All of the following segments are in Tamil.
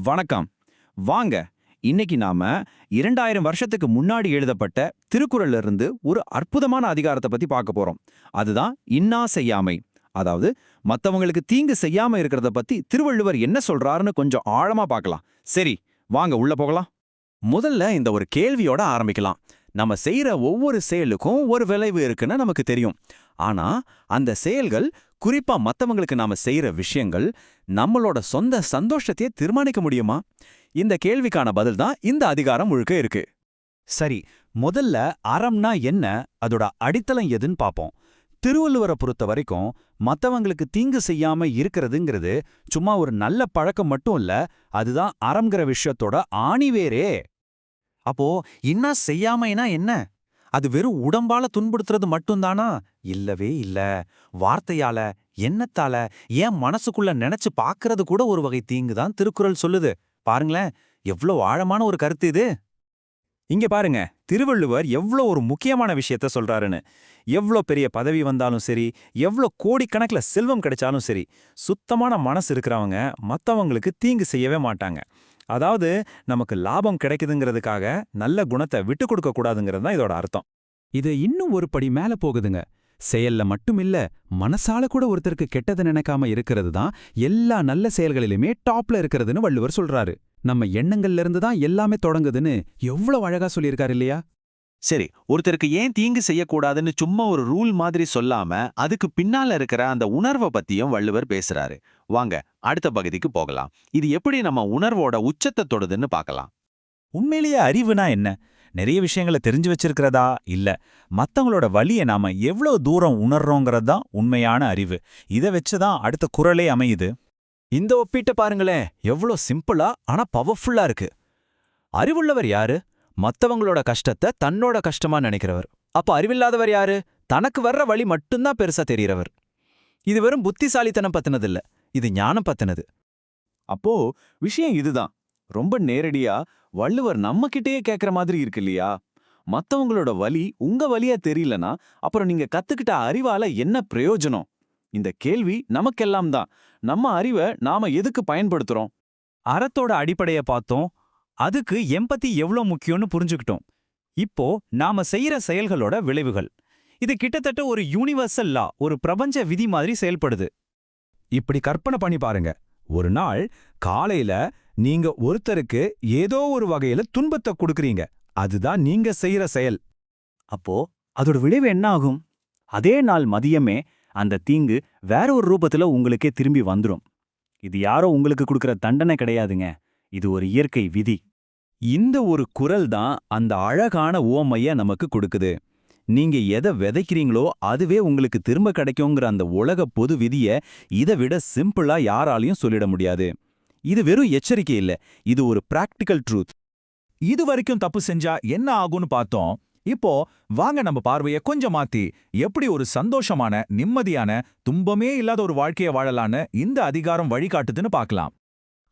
வணக்கம். வாங்க, இன்னைக்கு நாம 2000 வருஷத்துக்கு முன்னாடி எழுதப்பட்ட திருக்குறள்ல இருந்து ஒரு அற்புதமான அதிகாரத்தை பத்தி பார்க்க போறோம். அதுதான் இன்னா செய்யாமை. அதாவது மத்தவங்களுக்கு தீங்கு செய்யாம இருக்கிறத பத்தி திருவள்ளுவர் என்ன சொல்றாருன்னு கொஞ்சம் ஆழமா பார்க்கலாம். சரி, வாங்க உள்ள போகலாம். முதல்ல இந்த ஒரு கேள்வியோட ஆரம்பிக்கலாம். நம்ம செய்யற ஒவ்வொரு செயலுக்கும் ஒரு விளைவு இருக்குன்னு நமக்கு தெரியும். ஆனா அந்த செயல்கள், குறிப்பா மத்தவங்களுக்கு நாம செய்யற விஷயங்கள், நம்மளோட சொந்த சந்தோஷத்தையே தீர்மானிக்க முடியுமா? இந்த கேள்விக்கான பதில் தான் இந்த அதிகாரம் முழுக்க இருக்கு. சரி, முதல்ல அறம்னா என்ன, அதோட அடித்தளம் எதுன்னு பாப்போம். திருவள்ளுவரை பொறுத்த வரைக்கும் மத்தவங்களுக்கு தீங்கு செய்யாம இருக்கிறதுங்கிறது சும்மா ஒரு நல்ல பழக்கம் மட்டும் இல்ல, அதுதான் அறம்ங்கிற விஷயத்தோட ஆணிவேரே. அப்போ இன்னா செய்யாமைனா என்ன? அது வெறும் உடம்பால துன்புறுத்துறது மட்டும்தானா? இல்லவே இல்ல. வார்த்தையால, எண்ணத்தால, ஏன் மனசுக்குள்ள நினைச்சு பாக்குறது கூட ஒரு வகை தீங்கு தான் திருக்குறள் சொல்லுது. பாருங்களேன், எவ்ளோ ஆழமான ஒரு கருத்து இது. இங்க பாருங்க, திருவள்ளுவர் எவ்ளோ ஒரு முக்கியமான விஷயத்த சொல்றாருன்னு. எவ்ளோ பெரிய பதவி வந்தாலும் சரி, எவ்ளோ கோடிக்கணக்கில் செல்வம் கிடைச்சாலும் சரி, சுத்தமான மனசு இருக்கிறவங்க மத்தவங்களுக்கு தீங்கு செய்யவே மாட்டாங்க. அதாவது நமக்கு லாபம் கிடைக்குதுங்கிறதுக்காக நல்ல குணத்தை விட்டு கொடுக்க கூடாதுங்கிறது தான் இதோட அர்த்தம். இது இன்னும் ஒரு படி மேல போகுதுங்க. செயல்ல மட்டும் இல்ல, மனசால கூட ஒருத்தருக்கு கெட்டதை நினைக்காம இருக்கிறது தான் எல்லா நல்ல செயல்களிலுமே டாப்ல இருக்கிறதுன்னு வள்ளுவர் சொல்றாரு. நம்ம எண்ணங்கள்ல இருந்து தான் எல்லாமே தொடங்குதுன்னு எவ்வளவு அழகா சொல்லியிருக்காரு இல்லையா? சரி, ஒருத்தருக்கு ஏன் தீங்கு செய்யக்கூடாதுன்னு சும்மா ஒரு ரூல் மாதிரி சொல்லாம அதுக்கு பின்னால இருக்கிற அந்த உணர்வை பத்தியும் வள்ளுவர் பேசுறாரு. வாங்க அடுத்த பகுதிக்கு போகலாம். இது எப்படி நம்ம உணர்வோட உச்சத்தை தொடுதுன்னு பார்க்கலாம். உண்மையிலேயே அறிவுனா என்ன? நிறைய விஷயங்களை தெரிஞ்சு வச்சிருக்கிறதா? இல்ல, மத்தவங்களோட வலியை நாம எவ்வளவு தூரம் உணர்றோங்கிறது தான் உண்மையான அறிவு. இதை வச்சுதான் அடுத்த குறளே அமையுது. இந்த ஒப்பீட்டை பாருங்களேன், எவ்வளோ சிம்பிளா ஆனா பவர்ஃபுல்லா இருக்கு. அறிவுள்ளவர் யாரு? மத்தவங்களோட கஷ்டத்தை தன்னோட கஷ்டமா நினைக்கிறவர். அப்ப அறிவில்லாதவர் யாரு? தனக்கு வர்ற வழி மட்டும்தான் பெருசா தெரியறவர். இது வெறும் புத்திசாலித்தனம் பத்தினதில்ல, இது ஞானம் பத்தினது. அப்போ விஷயம் இதுதான். ரொம்ப நேரடியா வள்ளுவர் நம்ம கிட்டேயே கேட்குற மாதிரி இருக்கு இல்லையா? மத்தவங்களோட வலி உங்க வலியா தெரியலனா அப்புறம் நீங்க கத்துக்கிட்ட அறிவால என்ன பிரயோஜனம்? இந்த கேள்வி நமக்கெல்லாம் தான். நம்ம அறிவை நாம எதுக்கு பயன்படுத்துறோம்? அறத்தோட அடிப்படைய பார்த்தோம். அதுக்கு எம்பத்தி எவ்ளோ முக்கியம்னு புரிஞ்சுக்கிட்டோம். இப்போ நாம செய்யற செயல்களோட விளைவுகள். இது கிட்டத்தட்ட ஒரு யூனிவர்சல் லா, ஒரு பிரபஞ்ச விதி மாதிரி செயல்படுது. இப்படி கற்பனை பண்ணி பாருங்க. ஒரு நாள் காலையில நீங்க ஒருத்தருக்கு ஏதோ ஒரு வகையில துன்பத்தை கொடுக்கறீங்க. அதுதான் நீங்க செய்யற செயல். அப்போ அதோட விளைவு என்ன ஆகும்? அதே நாள் மதியமே அந்த தீங்கு வேற ஒரு ரூபத்துல உங்களுக்கே திரும்பி வந்துரும். இது யாரோ உங்களுக்கு கொடுக்கற தண்டனை கிடையாதுங்க. இது ஒரு இயற்கை விதி. இந்த ஒரு குறள் தான் அந்த அழகான உவமைய நமக்கு கொடுக்குது. நீங்க எதை விதைக்கிறீங்களோ அதுவே உங்களுக்கு திரும்ப கிடைக்குங்கிற அந்த உலக பொது விதிய இதை விட சிம்பிளா யாராலையும் சொல்லிட முடியாது. இது வெறும் எச்சரிக்கை இல்ல, இது ஒரு பிராக்டிக்கல் ட்ரூத். இது வரைக்கும் தப்பு செஞ்சா என்ன ஆகும்னு பார்த்தோம். இப்போ வாங்க நம்ம பார்வையை கொஞ்சம் மாத்தி எப்படி ஒரு சந்தோஷமான, நிம்மதியான, துன்பமே இல்லாத ஒரு வாழ்க்கையை வாழலான்னு இந்த அதிகாரம் வழிகாட்டுதுன்னு பார்க்கலாம்.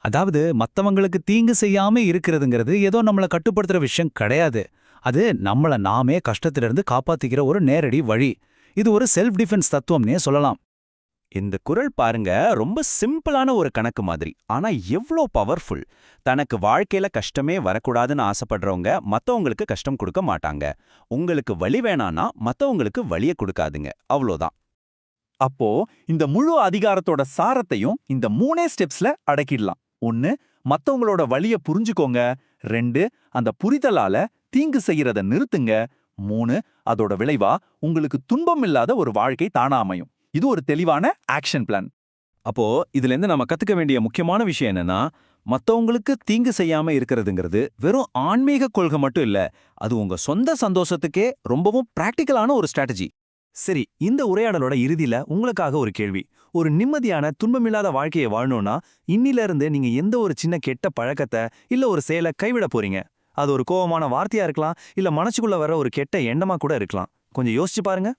அதாவது மத்தவங்களுக்கு தீங்கு செய்யாம இருக்கிறதுங்கிறது ஏதோ நம்மள கட்டுப்படுத்துற விஷயம் கிடையாது. அது நம்மள நாமே கஷ்டத்திலிருந்து காப்பாத்திக்கிற ஒரு நேரடி வழி. இது ஒரு செல்ஃப் டிஃபென்ஸ் தத்துவம்னே சொல்லலாம். இந்த குறள் பாருங்க, ரொம்ப சிம்பிளான ஒரு கணக்கு மாதிரி, ஆனா எவ்வளோ பவர்ஃபுல். தனக்கு வாழ்க்கையில கஷ்டமே வரக்கூடாதுன்னு ஆசைப்படுறவங்க மத்தவங்களுக்கு கஷ்டம் கொடுக்க மாட்டாங்க. உங்களுக்கு வலி வேணான்னா மத்தவங்களுக்கு வலிய கொடுக்காதுங்க, அவ்வளோதான். அப்போ இந்த முழு அதிகாரத்தோட சாரத்தையும் இந்த 3 ஸ்டெப்ஸ்ல அடக்கிடலாம். 1, மத்தவங்களோட வலிய புரிஞ்சுக்கோங்க. 2, அந்த புரிதலால தீங்கு செய்யறத நிறுத்துங்க. 3, அதோட விளைவா உங்களுக்கு துன்பம் இல்லாத ஒரு வாழ்க்கை தானா அமையும். இது ஒரு தெளிவான ஆக்ஷன் பிளான். அப்போ இதுல இருந்து நம்ம கத்துக்க வேண்டிய முக்கியமான விஷயம் என்னன்னா, மத்தவங்களுக்கு தீங்கு செய்யாம இருக்கிறதுங்கிறது வெறும் ஆன்மீக கொள்கை மட்டும் இல்ல, அது உங்க சொந்த சந்தோஷத்துக்கே ரொம்பவும் பிராக்டிக்கலான ஒரு ஸ்ட்ராட்டஜி. சரி, இந்த உரையாடலோட இறுதியில உங்களுக்காக ஒரு கேள்வி. ஒரு நிம்மதியான, துன்பமில்லாத வாழ்க்கையை வாழணும்னா இன்னில இருந்து நீங்க எந்த ஒரு சின்ன கெட்ட பழக்கத்தை இல்ல ஒரு செயலை கைவிட போறீங்க? அது ஒரு கோவமான வார்த்தையா இருக்கலாம், இல்ல மனசுக்குள்ள வர ஒரு கெட்ட எண்ணமா கூட இருக்கலாம். கொஞ்சம் யோசிச்சு பாருங்க.